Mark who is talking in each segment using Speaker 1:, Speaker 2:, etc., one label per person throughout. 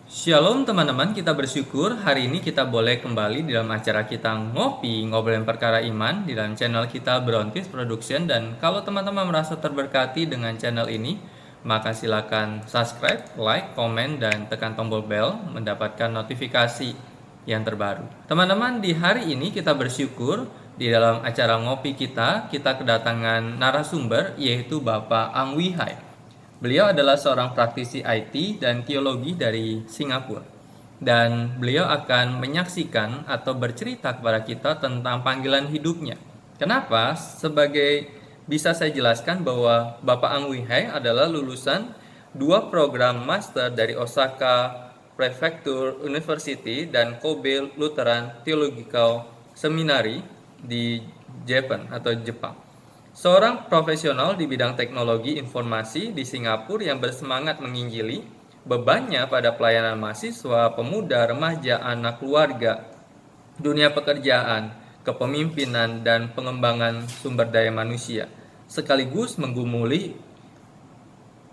Speaker 1: Shalom teman-teman, kita bersyukur hari ini kita boleh kembali di dalam acara kita ngopi, ngobrolin perkara iman di dalam channel kita Brontis Production. Dan kalau teman-teman merasa terberkati dengan channel ini, maka silakan subscribe, like, komen, dan tekan tombol bell mendapatkan notifikasi yang terbaru. Teman-teman, di hari ini kita bersyukur di dalam acara ngopi kita kedatangan narasumber yaitu Bapak Ang Wihai. Beliau adalah seorang praktisi IT dan teologi dari Singapura. Dan beliau akan menyaksikan atau bercerita kepada kita tentang panggilan hidupnya. Kenapa? Bisa saya jelaskan bahwa Bapak Ang Wihai adalah lulusan 2 program master dari Osaka Prefecture University dan Kobe Lutheran Theological Seminary di Jepang. Seorang profesional di bidang teknologi informasi di Singapura yang bersemangat menginjili, bebannya pada pelayanan mahasiswa, pemuda, remaja, anak keluarga, dunia pekerjaan, kepemimpinan, dan pengembangan sumber daya manusia, sekaligus menggumuli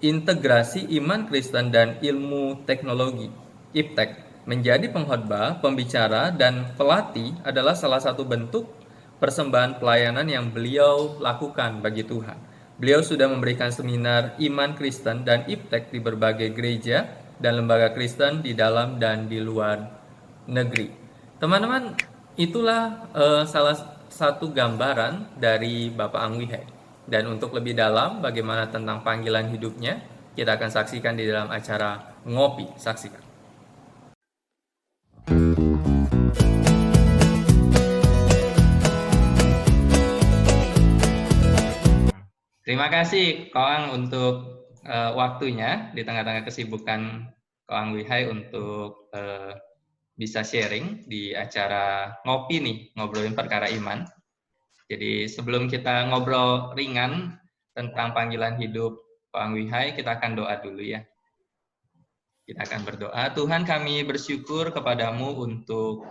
Speaker 1: integrasi iman Kristen dan ilmu teknologi. IPTEK menjadi pengkhotbah, pembicara, dan pelatih adalah salah satu bentuk persembahan pelayanan yang beliau lakukan bagi Tuhan. Beliau sudah memberikan seminar iman Kristen dan IPTEK di berbagai gereja dan lembaga Kristen di dalam dan di luar negeri. Teman-teman, itulah salah satu gambaran dari Bapak Ang Wihai. Dan untuk lebih dalam bagaimana tentang panggilan hidupnya, kita akan saksikan di dalam acara Ngopi. Saksikan. Terima kasih Koang untuk waktunya di tengah-tengah kesibukan Koang Wihai untuk bisa sharing di acara Ngopi nih, ngobrolin perkara iman. Jadi sebelum kita ngobrol ringan tentang panggilan hidup Koang Wihai, kita akan doa dulu ya. Kita akan berdoa. Tuhan, kami bersyukur kepadamu untuk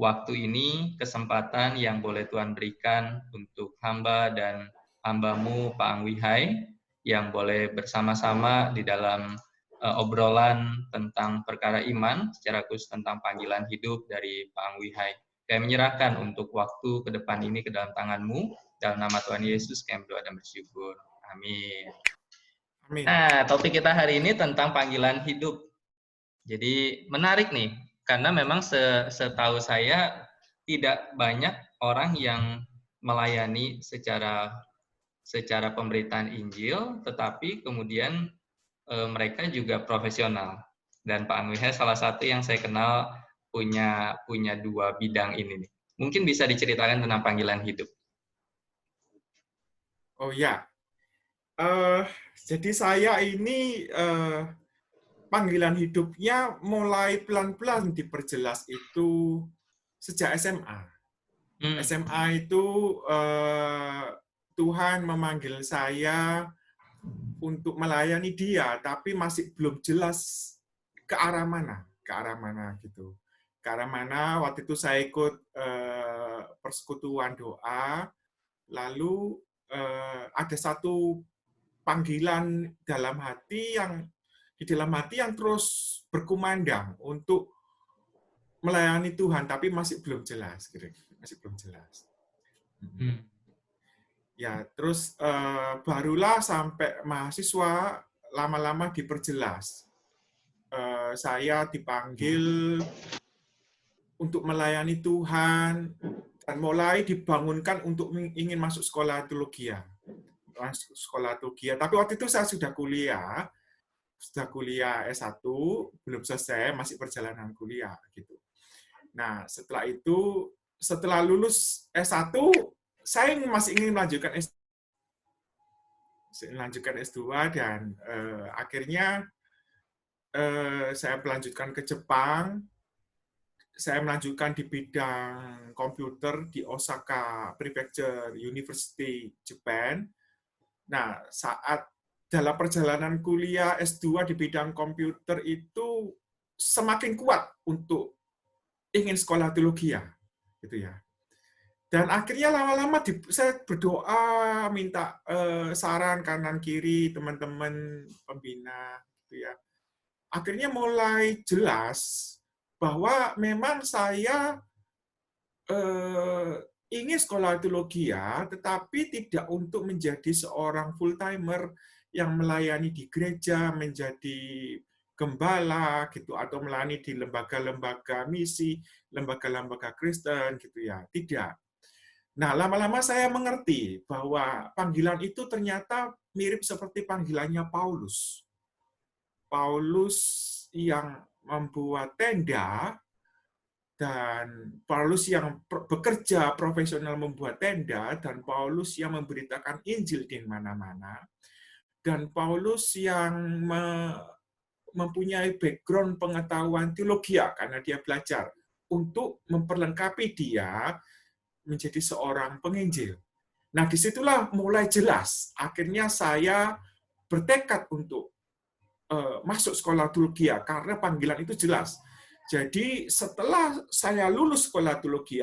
Speaker 1: waktu ini, kesempatan yang boleh Tuhan berikan untuk hamba dan hambamu Pak Ang Wihai, yang boleh bersama-sama di dalam obrolan tentang perkara iman, secara khusus tentang panggilan hidup dari Pak Ang Wihai. Kami menyerahkan untuk waktu ke depan ini ke dalam tangan-Mu, dalam nama Tuhan Yesus kami berdoa dan bersyukur. Amin.
Speaker 2: Amin.
Speaker 1: Nah, topik kita hari ini tentang panggilan hidup. Jadi menarik nih, karena memang setahu saya tidak banyak orang yang melayani secara pemberitaan Injil, tetapi kemudian mereka juga profesional. Dan Pak Angwihai salah satu yang saya kenal punya 2 bidang ini nih. Mungkin bisa diceritakan tentang panggilan hidup.
Speaker 2: Oh ya, jadi saya ini panggilan hidupnya mulai pelan-pelan diperjelas itu sejak SMA. SMA itu Tuhan memanggil saya untuk melayani Dia, tapi masih belum jelas ke arah mana gitu. Ke arah mana waktu itu saya ikut persekutuan doa, lalu ada satu panggilan dalam hati yang terus berkumandang untuk melayani Tuhan, tapi masih belum jelas, masih belum jelas. Ya, terus barulah sampai mahasiswa lama-lama diperjelas. Saya dipanggil untuk melayani Tuhan dan mulai dibangunkan untuk ingin masuk sekolah teologi. Tapi waktu itu saya sudah kuliah S1, belum selesai, masih perjalanan kuliah gitu. Nah, setelah lulus S1, saya masih ingin melanjutkan S2 dan akhirnya saya melanjutkan ke Jepang. Saya melanjutkan di bidang komputer di Osaka Prefecture University, Japan. Nah, saat dalam perjalanan kuliah S2 di bidang komputer itu semakin kuat untuk ingin sekolah teologi gitu ya. Dan akhirnya lama-lama saya berdoa minta saran kanan kiri teman-teman pembina gitu ya. akhirnya mulai jelas bahwa memang saya ingin sekolah teologi ya, tetapi tidak untuk menjadi seorang full-timer yang melayani di gereja, menjadi gembala gitu, atau melayani di lembaga-lembaga misi, lembaga-lembaga Kristen gitu ya. Tidak. Nah, lama-lama saya mengerti bahwa panggilan itu ternyata mirip seperti panggilannya Paulus. Paulus yang membuat tenda, dan Paulus yang bekerja profesional membuat tenda, dan Paulus yang memberitakan Injil di mana-mana, dan Paulus yang mempunyai background pengetahuan teologi karena dia belajar untuk memperlengkapi dia menjadi seorang penginjil. Nah, disitulah mulai jelas. Akhirnya saya bertekad untuk masuk sekolah teologi karena panggilan itu jelas. Jadi setelah saya lulus sekolah teologi,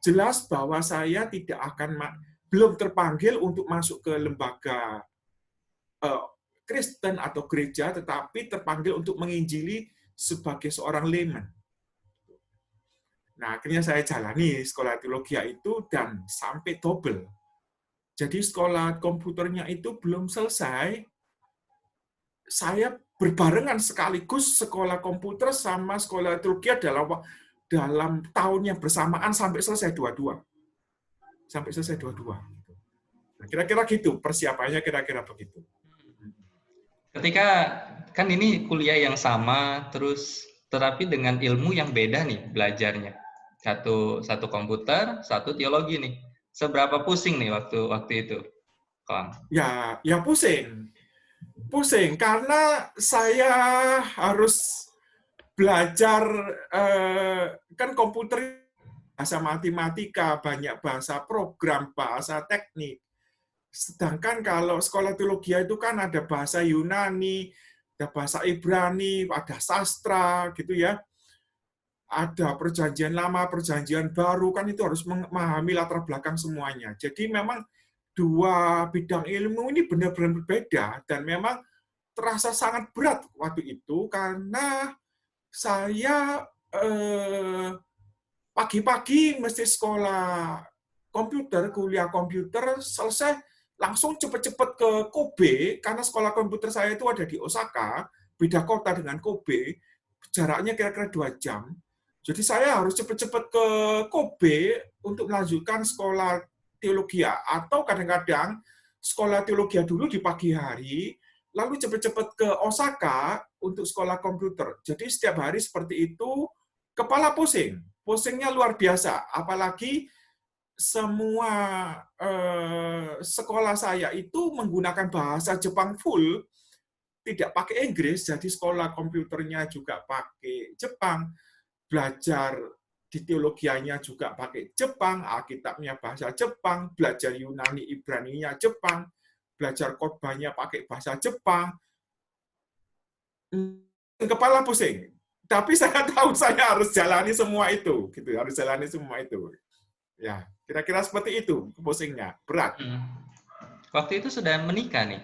Speaker 2: jelas bahwa saya tidak akan belum terpanggil untuk masuk ke lembaga Kristen atau gereja, tetapi terpanggil untuk menginjili sebagai seorang layman. Nah, akhirnya saya jalani sekolah teologi itu dan sampai double. Jadi sekolah komputernya itu belum selesai, saya berbarengan sekaligus sekolah komputer sama sekolah teologi dalam tahun yang bersamaan sampai selesai dua-dua. Sampai selesai dua-dua. Nah, kira-kira gitu, persiapannya kira-kira begitu.
Speaker 1: Ketika kan ini kuliah yang sama, terus tetapi dengan ilmu yang beda nih belajarnya. Satu komputer, satu teologi nih. Seberapa pusing nih waktu itu, Kang?
Speaker 2: Ya pusing. Pusing karena saya harus belajar kan komputer bahasa matematika, banyak bahasa program, bahasa teknik. Sedangkan kalau sekolah teologi itu kan ada bahasa Yunani, ada bahasa Ibrani, ada sastra gitu ya. Ada perjanjian lama, perjanjian baru, kan itu harus memahami latar belakang semuanya. Jadi memang dua bidang ilmu ini benar-benar berbeda, dan memang terasa sangat berat waktu itu karena saya pagi-pagi mesti sekolah komputer, kuliah komputer, selesai langsung cepet-cepet ke Kobe, karena sekolah komputer saya itu ada di Osaka, beda kota dengan Kobe, jaraknya kira-kira 2 jam. Jadi saya harus cepet-cepet ke Kobe untuk melanjutkan sekolah teologi, atau kadang-kadang sekolah teologi dulu di pagi hari, lalu cepet-cepet ke Osaka untuk sekolah komputer. Jadi setiap hari seperti itu, kepala pusing. Pusingnya luar biasa, apalagi semua sekolah saya itu menggunakan bahasa Jepang full, tidak pakai Inggris, jadi sekolah komputernya juga pakai Jepang, belajar di teologianya juga pakai Jepang, Alkitabnya bahasa Jepang, belajar Yunani Ibraninya Jepang, belajar khotbahnya pakai bahasa Jepang. Kepala pusing. Tapi saya tahu saya harus jalani semua itu, gitu, harus jalani semua itu. Ya, kira-kira seperti itu pusingnya, berat.
Speaker 1: Waktu itu sudah menikah nih?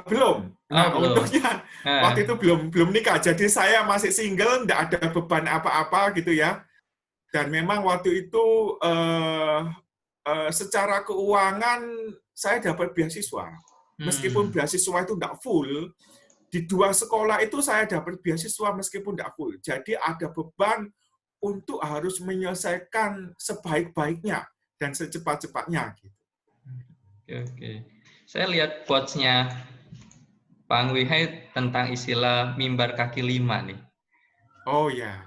Speaker 2: Belum. Nah,
Speaker 1: Belum.
Speaker 2: untungnya waktu itu belum nikah. Jadi saya masih single, tidak ada beban apa-apa gitu ya. Dan memang waktu itu secara keuangan saya dapat beasiswa. Meskipun beasiswa itu tidak full, di 2 sekolah itu saya dapat beasiswa meskipun tidak full. Jadi ada beban untuk harus menyelesaikan sebaik-baiknya dan secepat-cepatnya.
Speaker 1: Oke. Saya lihat quotes-nya Pak Angwihai tentang istilah mimbar kaki 5 nih.
Speaker 2: Oh ya.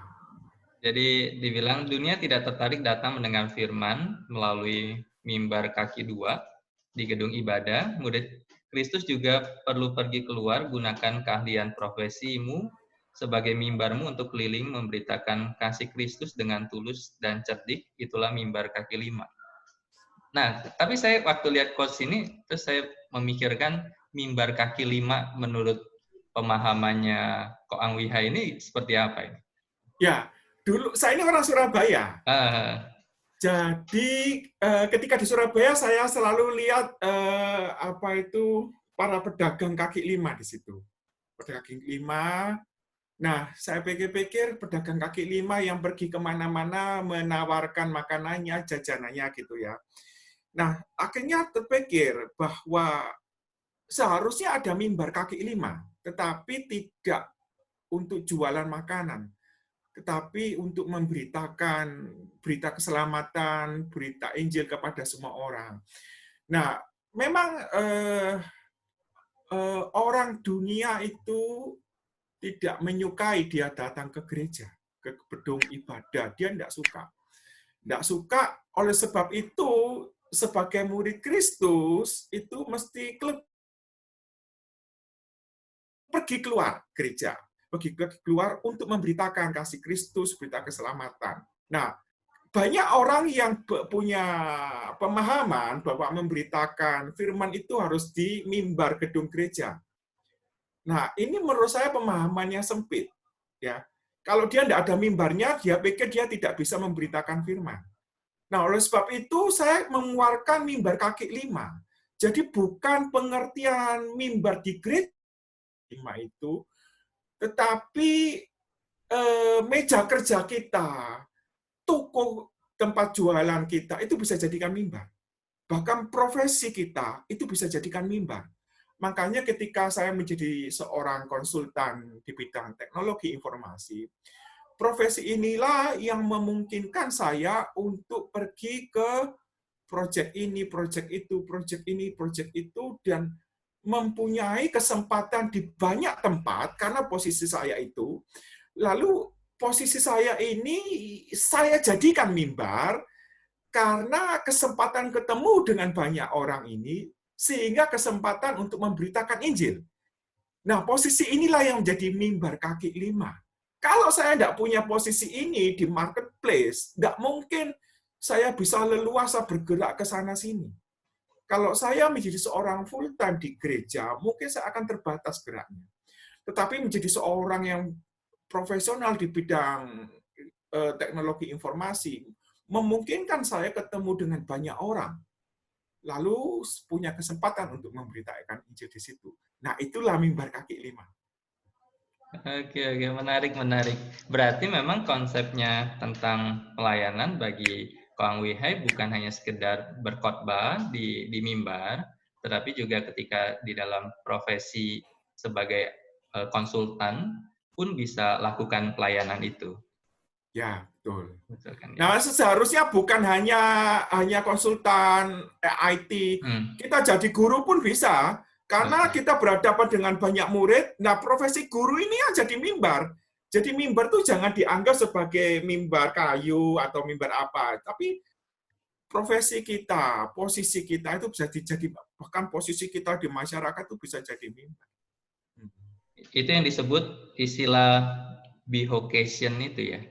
Speaker 1: Jadi dibilang dunia tidak tertarik datang mendengar firman melalui mimbar kaki 2 di gedung ibadah. Murid Kristus juga perlu pergi keluar, gunakan keahlian profesimu sebagai mimbarmu untuk keliling memberitakan kasih Kristus dengan tulus dan cerdik. Itulah mimbar kaki 5. Nah, tapi saya waktu lihat quotes ini, terus saya memikirkan mimbar kaki 5 menurut pemahamannya Ko Angwihai ini seperti apa ini?
Speaker 2: Ya, dulu saya ini orang Surabaya. Jadi ketika di Surabaya saya selalu lihat para pedagang kaki 5 di situ. pedagang kaki lima. Nah, saya pikir-pikir pedagang kaki lima yang pergi kemana-mana menawarkan makanannya, jajanannya gitu ya. Nah, akhirnya terpikir bahwa seharusnya ada mimbar kaki lima, tetapi tidak untuk jualan makanan, tetapi untuk memberitakan berita keselamatan, berita Injil kepada semua orang. Nah, memang orang dunia itu tidak menyukai dia datang ke gereja, ke gedung ibadah. Dia tidak suka. Tidak suka, oleh sebab itu, sebagai murid Kristus, itu mesti pergi keluar gereja. Pergi keluar untuk memberitakan kasih Kristus, berita keselamatan. Nah, banyak orang yang punya pemahaman bahwa memberitakan firman itu harus di mimbar gedung gereja. Nah, ini menurut saya pemahamannya sempit. Ya, kalau dia tidak ada mimbarnya, dia pikir dia tidak bisa memberitakan firman. Nah, oleh sebab itu saya mengeluarkan mimbar kaki lima. Jadi bukan pengertian mimbar di gereja lima itu, tetapi meja kerja kita, toko tempat jualan kita itu bisa jadikan mimbar. Bahkan profesi kita itu bisa jadikan mimbar. Makanya ketika saya menjadi seorang konsultan di bidang teknologi informasi, profesi inilah yang memungkinkan saya untuk pergi ke proyek ini, proyek itu, proyek ini, proyek itu, dan mempunyai kesempatan di banyak tempat karena posisi saya itu. Lalu posisi saya ini saya jadikan mimbar karena kesempatan ketemu dengan banyak orang ini, sehingga kesempatan untuk memberitakan Injil. Nah, posisi inilah yang menjadi mimbar kaki lima. Kalau saya tidak punya posisi ini di marketplace, tidak mungkin saya bisa leluasa bergerak ke sana-sini. Kalau saya menjadi seorang full-time di gereja, mungkin saya akan terbatas geraknya. Tetapi menjadi seorang yang profesional di bidang teknologi informasi, memungkinkan saya ketemu dengan banyak orang, lalu punya kesempatan untuk memberitakan Injil di situ. Nah, itulah mimbar kaki lima.
Speaker 1: Oke, menarik, menarik. Berarti memang konsepnya tentang pelayanan bagi Koang Wihai bukan hanya sekedar berkhotbah di mimbar, tetapi juga ketika di dalam profesi sebagai konsultan pun bisa lakukan pelayanan itu.
Speaker 2: Ya, betul.
Speaker 1: Betul kan ya?
Speaker 2: Nah, seharusnya bukan hanya konsultan IT. Kita jadi guru pun bisa. Karena kita berhadapan dengan banyak murid, nah profesi guru ini yang jadi mimbar. Jadi mimbar tuh jangan dianggap sebagai mimbar kayu atau mimbar apa, tapi profesi kita, posisi kita itu bisa jadi, bahkan posisi kita di masyarakat itu bisa jadi mimbar.
Speaker 1: Itu yang disebut istilah bivocation itu ya?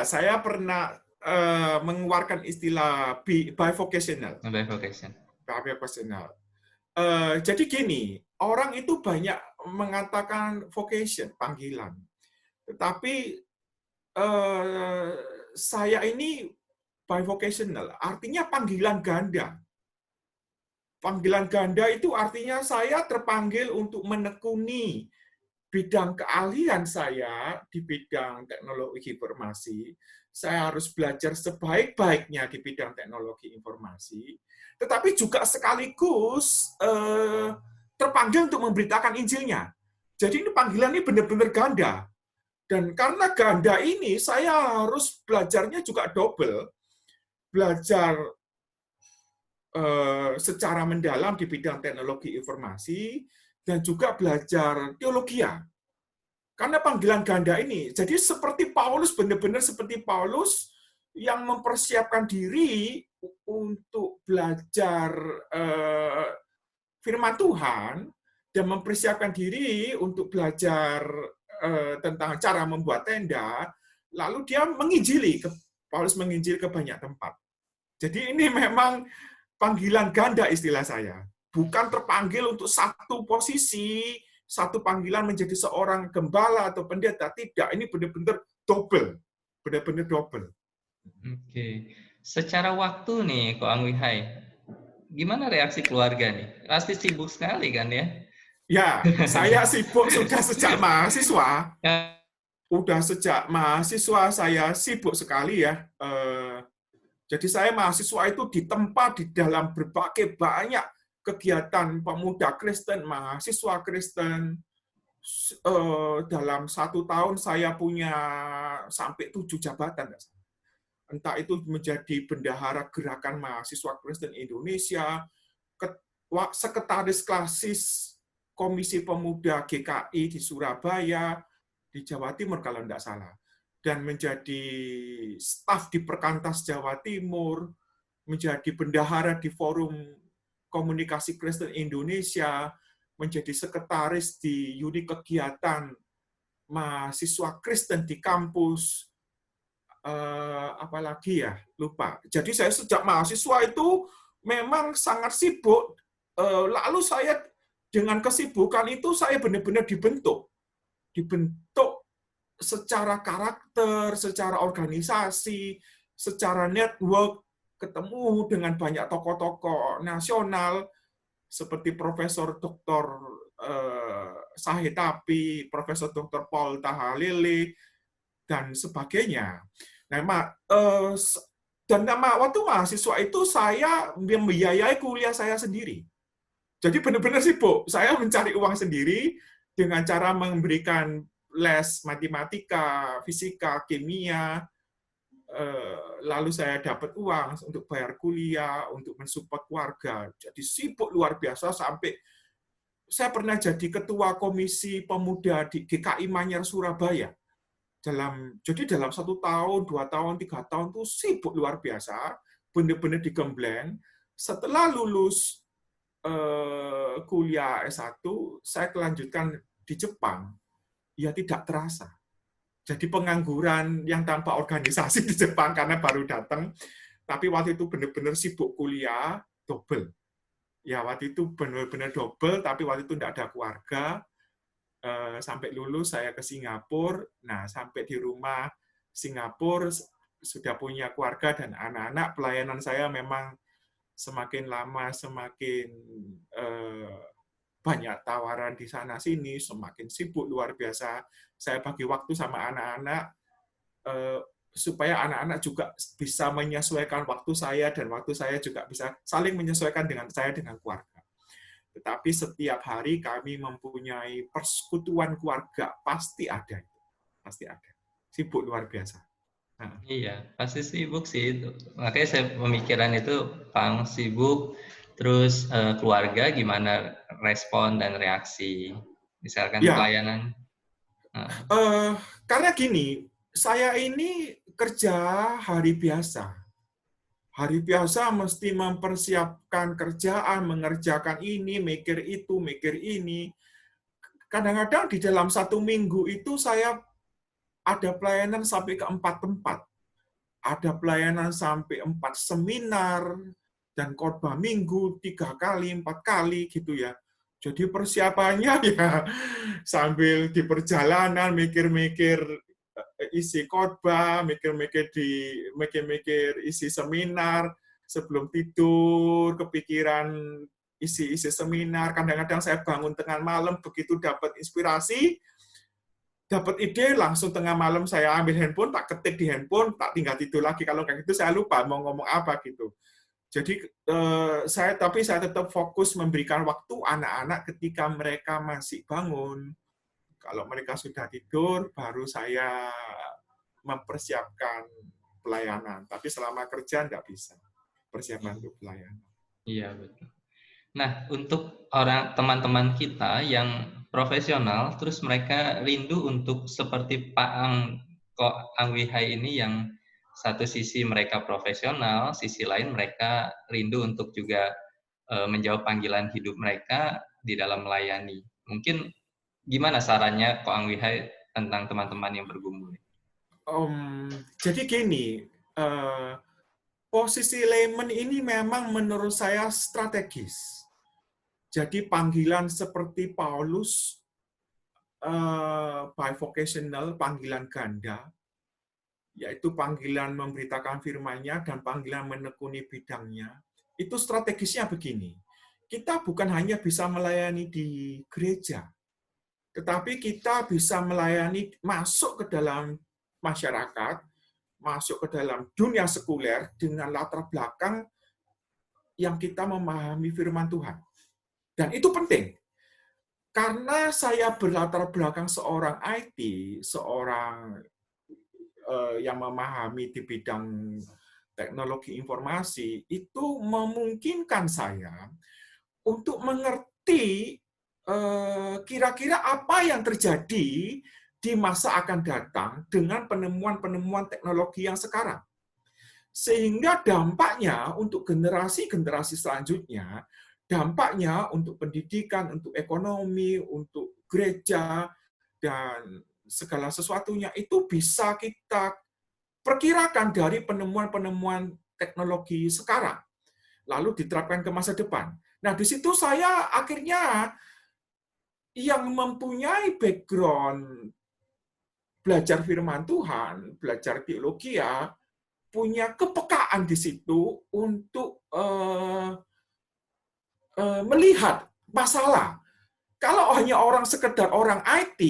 Speaker 2: Saya pernah mengeluarkan istilah bivocational. Bivocational. Jadi gini, orang itu banyak mengatakan vocation, panggilan. Tetapi saya ini bivocational, artinya panggilan ganda. Panggilan ganda itu artinya saya terpanggil untuk menekuni bidang keahlian saya di bidang teknologi informasi. Saya harus belajar sebaik-baiknya di bidang teknologi informasi, tetapi juga sekaligus terpanggil untuk memberitakan Injilnya. Jadi ini panggilan ini benar-benar ganda. Dan karena ganda ini, saya harus belajarnya juga double. Belajar secara mendalam di bidang teknologi informasi, dan juga belajar teologia. Karena panggilan ganda ini, jadi seperti Paulus, benar-benar seperti Paulus yang mempersiapkan diri untuk belajar firman Tuhan, dan mempersiapkan diri untuk belajar tentang cara membuat tenda, lalu dia menginjili, Paulus menginjil ke banyak tempat. Jadi ini memang panggilan ganda istilah saya. Bukan terpanggil untuk satu posisi, satu panggilan menjadi seorang gembala atau pendeta. Tidak, ini benar-benar double. Benar-benar double.
Speaker 1: Oke. Secara waktu nih, Koang Wihai, gimana reaksi keluarga nih? Pasti sibuk sekali kan ya?
Speaker 2: Ya, saya sibuk sudah sejak mahasiswa. Saya sibuk sekali ya. Jadi saya mahasiswa itu ditempa di dalam berbagai banyak kegiatan pemuda Kristen, mahasiswa Kristen. Dalam 1 tahun saya punya sampai 7 jabatan. Entah itu menjadi bendahara gerakan mahasiswa Kristen Indonesia, sekretaris klasis Komisi Pemuda GKI di Surabaya, di Jawa Timur kalau tidak salah, dan menjadi staf di Perkantas Jawa Timur, menjadi bendahara di Forum Komunikasi Kristen Indonesia, menjadi sekretaris di unit kegiatan mahasiswa Kristen di kampus, apalagi ya, lupa. Jadi saya sejak mahasiswa itu memang sangat sibuk, lalu saya dengan kesibukan itu saya benar-benar dibentuk secara karakter, secara organisasi, secara network, ketemu dengan banyak tokoh-tokoh nasional seperti Profesor Dr. Sahid Tapi, Profesor Dr. Paul Tahalili, dan sebagainya. Dan waktu mahasiswa itu saya membiayai kuliah saya sendiri. Jadi benar-benar sibuk. Saya mencari uang sendiri dengan cara memberikan les matematika, fisika, kimia, lalu saya dapat uang untuk bayar kuliah, untuk mensupport keluarga. Jadi sibuk luar biasa sampai saya pernah jadi ketua komisi pemuda di GKI Manyar Surabaya. Jadi dalam 1 tahun, 2 tahun, 3 tahun itu sibuk luar biasa, benar-benar digembleng. Setelah lulus kuliah S1, saya kelanjutkan di Jepang. Ya tidak terasa. Jadi pengangguran yang tanpa organisasi di Jepang karena baru datang, tapi waktu itu benar-benar sibuk kuliah, double. Ya waktu itu benar-benar double, tapi waktu itu tidak ada keluarga. Sampai lulus saya ke Singapura. Nah, sampai di rumah Singapura sudah punya keluarga dan anak-anak. Pelayanan saya memang semakin lama semakin banyak tawaran di sana sini, semakin sibuk luar biasa. Saya bagi waktu sama anak-anak supaya anak-anak juga bisa menyesuaikan waktu saya dan waktu saya juga bisa saling menyesuaikan dengan saya dengan keluarga. Tetapi setiap hari kami mempunyai persekutuan keluarga, pasti ada. Pasti ada. Sibuk luar biasa. Nah.
Speaker 1: Iya, pasti sibuk sih itu. Makanya saya pemikiran itu, Kang, sibuk, terus keluarga gimana respon dan reaksi. Misalkan
Speaker 2: Ya,
Speaker 1: pelayanan.
Speaker 2: karena gini, saya ini kerja hari biasa. Hari biasa mesti mempersiapkan kerjaan, mengerjakan ini, mikir itu, mikir ini. Kadang-kadang di dalam 1 minggu itu saya ada pelayanan sampai ke 4 tempat. Ada pelayanan sampai 4 seminar, dan khotbah minggu 3 kali, 4 kali gitu ya. Jadi persiapannya ya sambil di perjalanan mikir-mikir isi khotbah, mikir-mikir isi seminar, sebelum tidur kepikiran isi-isi seminar. Kadang-kadang saya bangun tengah malam begitu dapat inspirasi, dapat ide, langsung tengah malam saya ambil handphone, tak ketik di handphone, tak tinggal tidur lagi. Kalau kayak gitu saya lupa mau ngomong apa gitu. Jadi saya tetap fokus memberikan waktu anak-anak ketika mereka masih bangun. Kalau mereka sudah tidur, baru saya mempersiapkan pelayanan. Tapi selama kerja nggak bisa persiapan untuk pelayanan.
Speaker 1: Iya, betul. Nah, untuk teman-teman kita yang profesional, terus mereka rindu untuk seperti Pak Ang Wihai ini yang satu sisi mereka profesional, sisi lain mereka rindu untuk juga menjawab panggilan hidup mereka di dalam melayani. Mungkin gimana sarannya Ko Ang Wihai tentang teman-teman yang bergumul?
Speaker 2: Jadi gini, posisi layman ini memang menurut saya strategis. Jadi panggilan seperti Paulus, bivocational, panggilan ganda, yaitu panggilan memberitakan firman-Nya dan panggilan menekuni bidangnya. itu strategisnya begini. Kita bukan hanya bisa melayani di gereja, tetapi kita bisa melayani masuk ke dalam masyarakat, masuk ke dalam dunia sekuler dengan latar belakang yang kita memahami firman Tuhan. Dan itu penting. Karena saya berlatar belakang seorang IT, seorang yang memahami di bidang teknologi informasi, itu memungkinkan saya untuk mengerti kira-kira apa yang terjadi di masa akan datang dengan penemuan-penemuan teknologi yang sekarang. Sehingga dampaknya untuk generasi-generasi selanjutnya, dampaknya untuk pendidikan, untuk ekonomi, untuk gereja, dan segala sesuatunya itu bisa kita perkirakan dari penemuan-penemuan teknologi sekarang, lalu diterapkan ke masa depan. Nah, di situ saya akhirnya yang mempunyai background belajar firman Tuhan, belajar teologi ya, punya kepekaan di situ untuk melihat masalah. Kalau hanya orang sekedar orang IT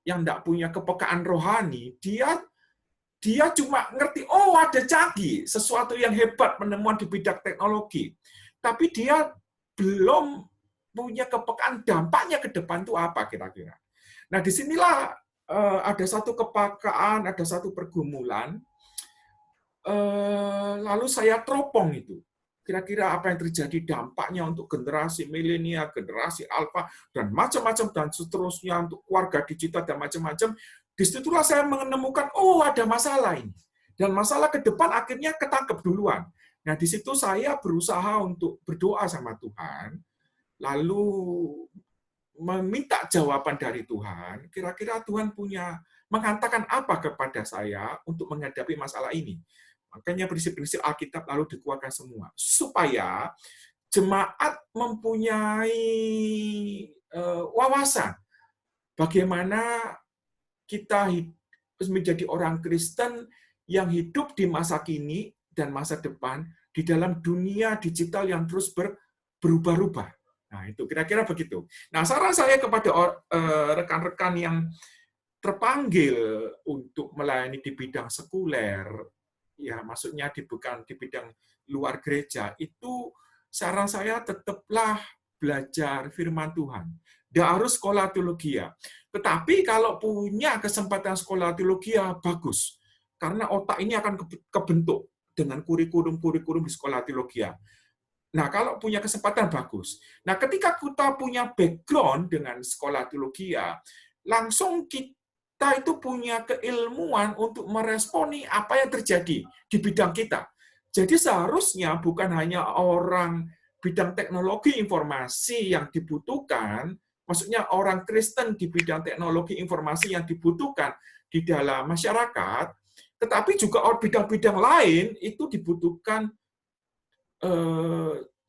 Speaker 2: yang tidak punya kepekaan rohani, dia cuma ngerti, oh ada canggih, sesuatu yang hebat penemuan di bidang teknologi. Tapi dia belum punya kepekaan dampaknya ke depan itu apa kira-kira. Nah, disinilah ada satu kepekaan, ada satu pergumulan, lalu saya teropong itu. Kira-kira apa yang terjadi dampaknya untuk generasi milenial, generasi alfa, dan macam-macam, dan seterusnya untuk keluarga digital, dan macam-macam. Disitulah saya menemukan, oh ada masalah ini. Dan masalah ke depan akhirnya ketangkep duluan. Nah, di situ saya berusaha untuk berdoa sama Tuhan, lalu meminta jawaban dari Tuhan, kira-kira Tuhan punya mengatakan apa kepada saya untuk menghadapi masalah ini. Makanya prinsip-prinsip Alkitab lalu dikeluarkan semua. Supaya jemaat mempunyai wawasan bagaimana kita menjadi orang Kristen yang hidup di masa kini dan masa depan di dalam dunia digital yang terus berubah-ubah. Nah, itu kira-kira begitu. Nah, saran saya kepada rekan-rekan yang terpanggil untuk melayani di bidang sekuler, ya maksudnya bukan di bidang luar gereja, itu saran saya tetaplah belajar firman Tuhan. Tidak harus sekolah teologi ya. Tetapi kalau punya kesempatan sekolah teologi ya bagus. Karena otak ini akan kebentuk dengan kurikulum-kurikulum di sekolah teologi. Nah, kalau punya kesempatan bagus. Nah, ketika kita punya background dengan sekolah teologi, langsung kita itu punya keilmuan untuk meresponi apa yang terjadi di bidang kita. Jadi seharusnya bukan hanya orang bidang teknologi informasi yang dibutuhkan, maksudnya orang Kristen di bidang teknologi informasi yang dibutuhkan di dalam masyarakat, tetapi juga bidang-bidang lain itu dibutuhkan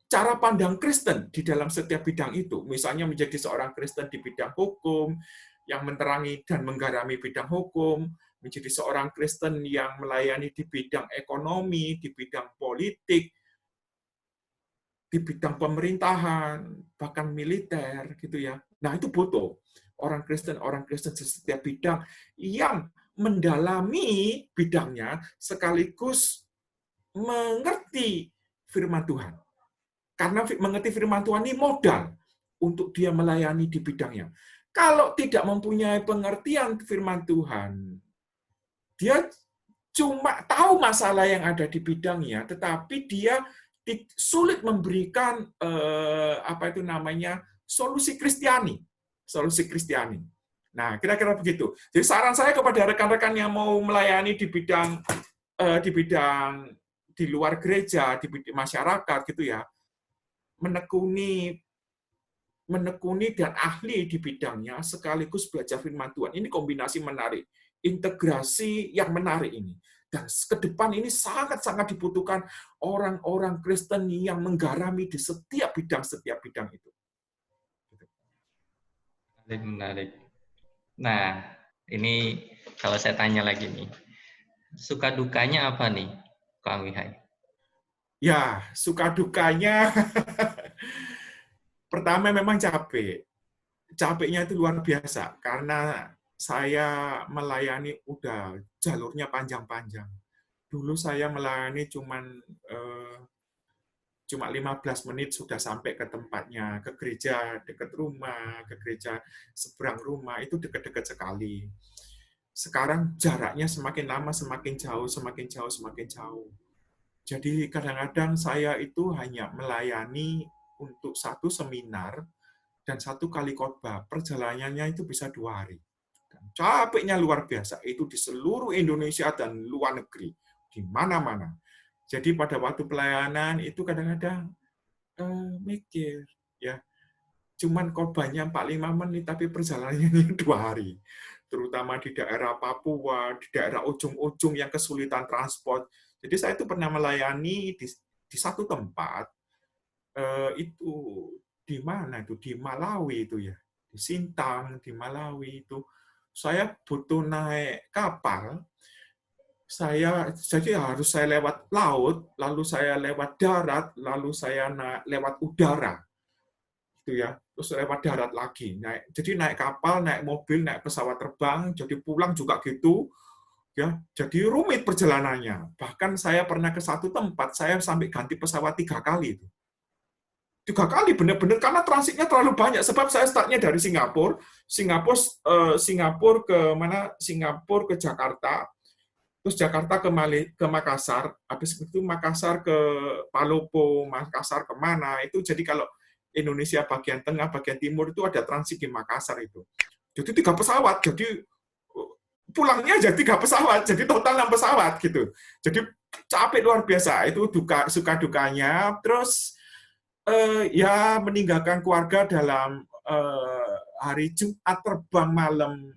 Speaker 2: cara pandang Kristen di dalam setiap bidang itu. Misalnya menjadi seorang Kristen di bidang hukum, yang menerangi dan menggarami bidang hukum, menjadi seorang Kristen yang melayani di bidang ekonomi, di bidang politik, di bidang pemerintahan, bahkan militer, gitu ya. Nah, itu butuh orang Kristen di setiap bidang yang mendalami bidangnya sekaligus mengerti firman Tuhan. Karena mengerti firman Tuhan ini modal untuk dia melayani di bidangnya. Kalau tidak mempunyai pengertian firman Tuhan, dia cuma tahu masalah yang ada di bidangnya, tetapi dia sulit memberikan apa itu namanya solusi Kristiani, solusi Kristiani. Nah, kira-kira begitu. Jadi saran saya kepada rekan-rekan yang mau melayani di bidang di luar gereja, di masyarakat gitu ya, menekuni dan ahli di bidangnya sekaligus belajar firman Tuhan. Ini kombinasi menarik, integrasi yang menarik ini. Dan ke depan ini sangat-sangat dibutuhkan orang-orang Kristen yang menggarami di setiap bidang itu.
Speaker 1: Menarik. Nah, ini kalau saya tanya lagi nih, suka dukanya apa nih, Kang Wihai?
Speaker 2: Ya, suka dukanya pertama memang capek. Capeknya itu luar biasa karena saya melayani udah jalurnya panjang-panjang. Dulu saya melayani eh, cuma 15 menit sudah sampai ke tempatnya, ke gereja dekat rumah, ke gereja seberang rumah, itu dekat-dekat sekali. Sekarang jaraknya semakin lama, semakin jauh, semakin jauh, semakin jauh. Jadi kadang-kadang saya itu hanya melayani untuk satu seminar dan satu kali khotbah. Perjalanannya itu bisa 2 hari. Dan capeknya luar biasa. Itu di seluruh Indonesia dan luar negeri. Di mana-mana. Jadi pada waktu pelayanan itu kadang-kadang mikir, ya cuman khotbahnya 45 menit, tapi perjalanannya 2 hari. Terutama di daerah Papua, di daerah ujung-ujung yang kesulitan transport. Jadi saya itu pernah melayani di satu tempat, itu di mana itu? Di Malawi itu ya. Di Sintang, di Malawi itu. Saya butuh naik kapal, jadi harus saya lewat laut, lalu saya lewat darat, lalu saya lewat udara. Gitu ya, terus lewat darat lagi, jadi naik kapal, naik mobil, naik pesawat terbang, jadi pulang juga gitu, ya, jadi rumit perjalanannya. Bahkan saya pernah ke satu tempat, saya sampai ganti pesawat 3 kali itu. 3 kali benar-benar karena transitnya terlalu banyak. Sebab saya startnya dari Singapura, Singapura ke mana? Singapura ke Jakarta, terus Jakarta ke Makassar, habis itu Makassar ke Palopo, Makassar kemana, itu jadi kalau Indonesia bagian tengah, bagian timur itu ada transit di Makassar itu. Jadi 3 pesawat, jadi pulangnya jadi 3 pesawat, jadi total 6 pesawat gitu. Jadi capek luar biasa, itu suka dukanya. Terus ya meninggalkan keluarga dalam hari Jumat terbang malam,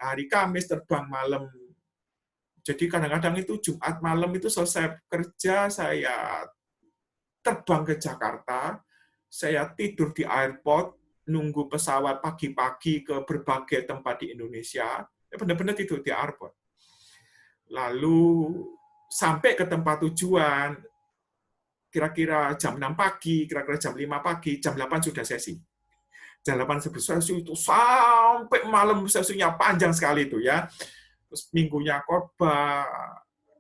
Speaker 2: hari Kamis terbang malam. Jadi kadang-kadang itu Jumat malam itu selesai kerja, saya terbang ke Jakarta, saya tidur di airport, nunggu pesawat pagi-pagi ke berbagai tempat di Indonesia, benar-benar tidur di airport. Lalu sampai ke tempat tujuan, kira-kira jam 6 pagi, kira-kira jam 5 pagi, jam 8 sudah sesi. Jam 8 sesi itu sampai malam, sesinya panjang sekali itu ya. Terus minggunya khotbah,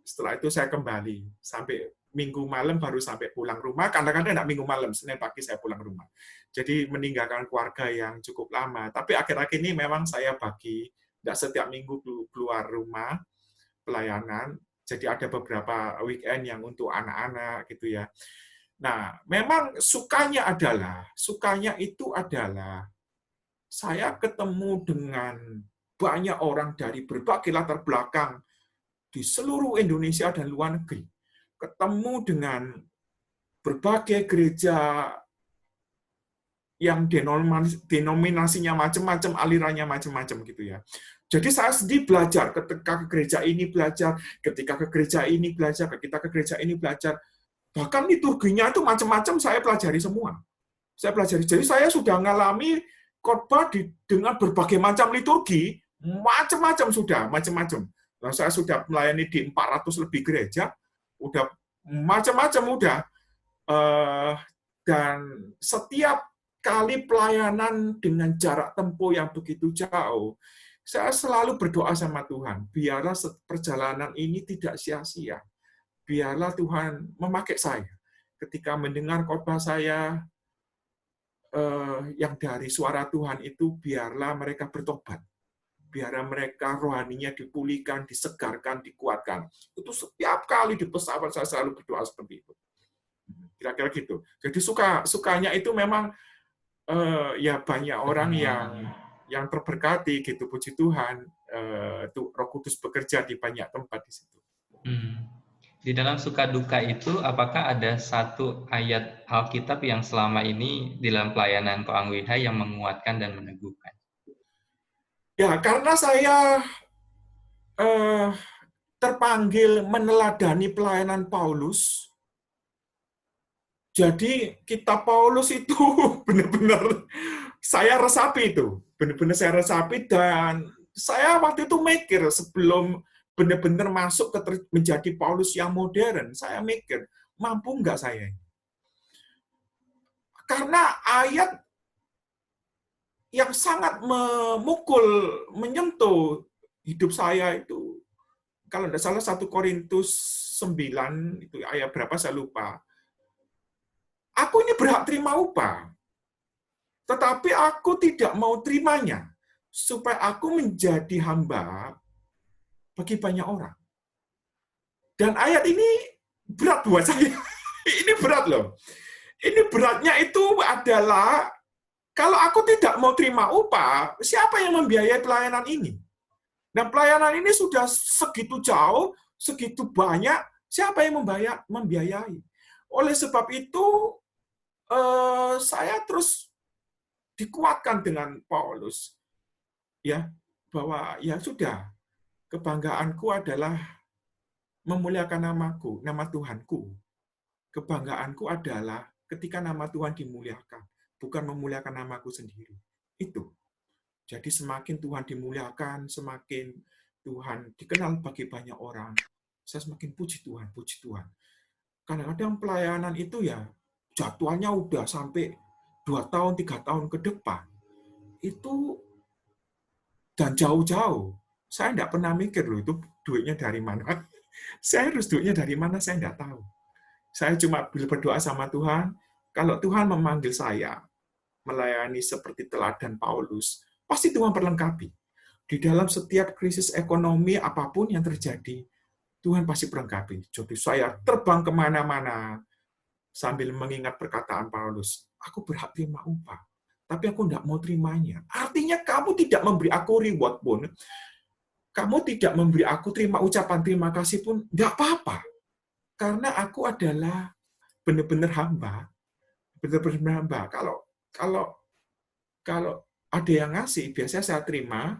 Speaker 2: setelah itu saya kembali sampai minggu malam baru sampai pulang rumah. Kadang-kadang enggak minggu malam, Senin pagi saya pulang rumah. Jadi meninggalkan keluarga yang cukup lama. Tapi akhir-akhir ini memang saya bagi, enggak setiap minggu keluar rumah pelayanan. Jadi ada beberapa weekend yang untuk anak-anak gitu ya. Nah, memang sukanya itu adalah saya ketemu dengan banyak orang dari berbagai latar belakang di seluruh Indonesia dan luar negeri. Ketemu dengan berbagai gereja yang denominasinya macam-macam, alirannya macam-macam gitu ya. Jadi saya sendiri belajar, ketika ke gereja ini belajar, ketika ke gereja ini belajar, ketika ke gereja ini belajar. Bahkan liturginya itu macam-macam saya pelajari semua. Saya pelajari. Jadi saya sudah mengalami khotbah dengan berbagai macam liturgi, macam-macam sudah, macam-macam. Nah, saya sudah melayani di 400 lebih gereja, udah macam-macam udah. Dan setiap kali pelayanan dengan jarak tempuh yang begitu jauh, saya selalu berdoa sama Tuhan, biarlah perjalanan ini tidak sia-sia. Biarlah Tuhan memakai saya. Ketika mendengar khotbah saya, yang dari suara Tuhan itu, biarlah mereka bertobat. Biarlah mereka rohaninya dipulihkan, disegarkan, dikuatkan. Itu setiap kali di pesawat saya selalu berdoa seperti itu. Kira-kira gitu. Jadi sukanya itu memang ya banyak orang yang terberkati gitu, puji Tuhan, Roh Kudus bekerja di banyak tempat di situ.
Speaker 1: Di dalam suka duka itu, apakah ada satu ayat Alkitab yang selama ini di dalam pelayanan Ko Angwidha yang menguatkan dan meneguhkan?
Speaker 2: Ya, karena saya terpanggil meneladani pelayanan Paulus, jadi kitab Paulus itu benar-benar saya resapi itu. Benar-benar saya resapi, dan saya waktu itu mikir sebelum benar-benar masuk menjadi Paulus yang modern, saya mikir, mampu nggak saya? Karena ayat yang sangat memukul, menyentuh hidup saya itu, kalau tidak salah 1 Korintus 9, itu ayat berapa saya lupa. Aku ini berhak terima upah, tetapi aku tidak mau terimanya, supaya aku menjadi hamba bagi banyak orang. Dan ayat ini berat buat saya. Ini berat loh. Ini beratnya itu adalah, kalau aku tidak mau terima upah, siapa yang membiayai pelayanan ini? Dan pelayanan ini sudah segitu jauh, segitu banyak, siapa yang membiayai? Oleh sebab itu, saya terus dikuatkan dengan Paulus, ya, bahwa ya sudah, kebanggaanku adalah memuliakan namaku, nama Tuhanku. Kebanggaanku adalah ketika nama Tuhan dimuliakan, bukan memuliakan namaku sendiri. Itu. Jadi semakin Tuhan dimuliakan, semakin Tuhan dikenal bagi banyak orang, saya semakin puji Tuhan, puji Tuhan. Kadang-kadang pelayanan itu ya jadwalnya udah sampai 2 tahun, 3 tahun ke depan. Itu dan jauh-jauh. Saya nggak pernah mikir loh itu duitnya dari mana. Saya harus duitnya dari mana, saya nggak tahu. Saya cuma berdoa sama Tuhan, kalau Tuhan memanggil saya melayani seperti teladan Paulus, pasti Tuhan perlengkapi. Di dalam setiap krisis ekonomi apapun yang terjadi, Tuhan pasti perlengkapi. Jadi saya terbang kemana-mana sambil mengingat perkataan Paulus, aku berhak terima upah, tapi aku tidak mau terimanya. Artinya kamu tidak memberi aku reward pun, kamu tidak memberi aku terima ucapan terima kasih pun, nggak apa-apa. Karena aku adalah benar-benar hamba, benar-benar hamba. Kalau ada yang ngasih, biasanya saya terima,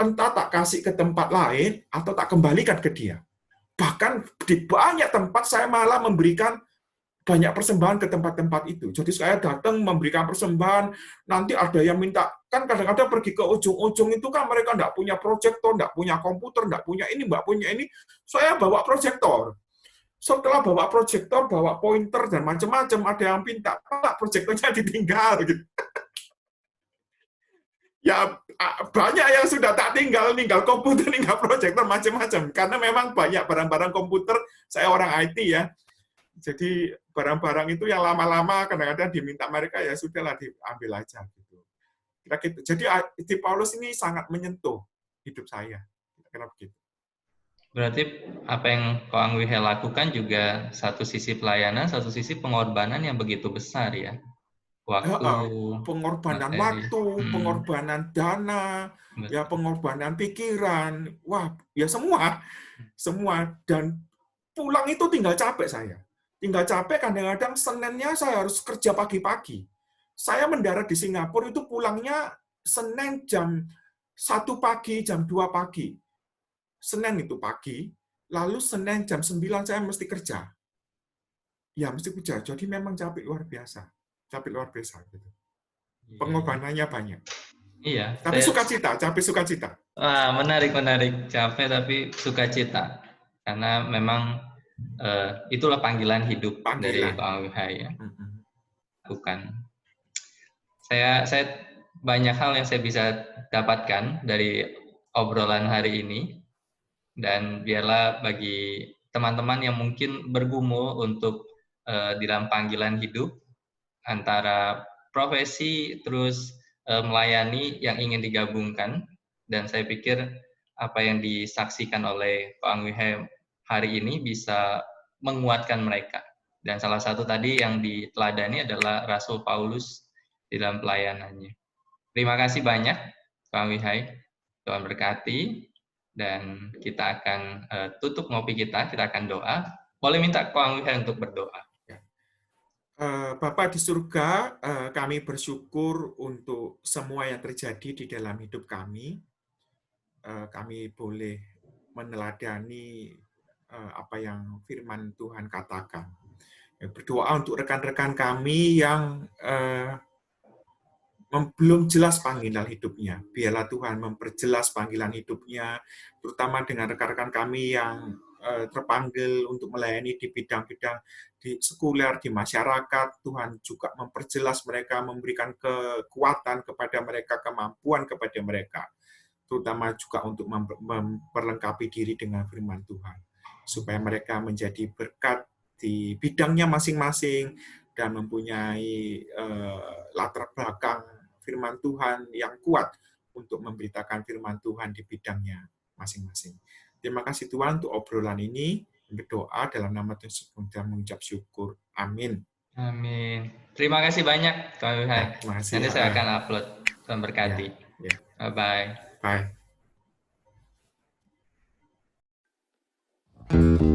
Speaker 2: entah tak kasih ke tempat lain atau tak kembalikan ke dia. Bahkan di banyak tempat saya malah memberikan banyak persembahan ke tempat-tempat itu. Jadi saya datang memberikan persembahan, nanti ada yang minta, kan kadang-kadang pergi ke ujung-ujung itu kan mereka nggak punya proyektor, nggak punya komputer, nggak punya ini, nggak punya ini. Saya bawa proyektor. Setelah bawa proyektor, bawa pointer, dan macam-macam, ada yang minta, Pak, proyektornya ditinggal. Gitu. Ya, banyak yang sudah tak tinggal komputer, tinggal proyektor, macam-macam. Karena memang banyak barang-barang komputer, saya orang IT ya, jadi barang-barang itu yang lama-lama kadang-kadang diminta mereka, ya sudahlah diambil aja. Gitu. Jadi di Paulus ini sangat menyentuh hidup saya. Kira-kira begitu.
Speaker 1: Berarti apa yang Ko Angwihe lakukan juga satu sisi pelayanan, satu sisi pengorbanan yang begitu besar ya. Waktu,
Speaker 2: pengorbanan
Speaker 1: materi.
Speaker 2: waktu, pengorbanan dana,
Speaker 1: Betul.
Speaker 2: ya pengorbanan pikiran, wah ya semua. Dan pulang itu tinggal capek saya. Tinggal capek, kadang-kadang Seninnya saya harus kerja pagi-pagi. Saya mendarat di Singapura itu pulangnya Senin jam 1 pagi, jam 2 pagi. Senin itu pagi, lalu Senin jam 9 saya mesti kerja. Ya, mesti kerja. Jadi memang capek luar biasa. Capek luar biasa. Gitu. Pengorbanannya banyak.
Speaker 1: Iya.
Speaker 2: Tapi sukacita, capek sukacita.
Speaker 1: Wah, menarik. Capek tapi sukacita. Karena memang itulah panggilan hidup dari Ko Angwihe ya. Bukan. Saya banyak hal yang saya bisa dapatkan dari obrolan hari ini, dan biarlah bagi teman-teman yang mungkin bergumul untuk di dalam panggilan hidup antara profesi terus melayani yang ingin digabungkan, dan saya pikir apa yang disaksikan oleh Ko Angwihe hari ini bisa menguatkan mereka. Dan salah satu tadi yang diteladani adalah Rasul Paulus di dalam pelayanannya. Terima kasih banyak, Ko Angwihe. Tuhan berkati, dan kita akan tutup ngopi kita akan doa. Boleh minta Ko Angwihe untuk berdoa.
Speaker 2: Bapa di surga, kami bersyukur untuk semua yang terjadi di dalam hidup kami. Kami boleh meneladani apa yang firman Tuhan katakan. Berdoa untuk rekan-rekan kami yang belum jelas panggilan hidupnya. Biarlah Tuhan memperjelas panggilan hidupnya, terutama dengan rekan-rekan kami yang terpanggil untuk melayani di bidang-bidang di sekuler, di masyarakat. Tuhan juga memperjelas mereka, memberikan kekuatan kepada mereka, kemampuan kepada mereka, terutama juga untuk memperlengkapi diri dengan firman Tuhan, supaya mereka menjadi berkat di bidangnya masing-masing dan mempunyai latar belakang firman Tuhan yang kuat untuk memberitakan firman Tuhan di bidangnya masing-masing. Terima kasih Tuhan untuk obrolan ini. Berdoa dalam nama Tuhan Yesus dan mengucap syukur. Amin.
Speaker 1: Amin. Terima kasih banyak, Tuhan Wilhan.
Speaker 2: Terima kasih.
Speaker 1: Nanti saya akan upload. Tuhan berkati.
Speaker 2: Ya.
Speaker 1: Bye-bye.
Speaker 2: Bye.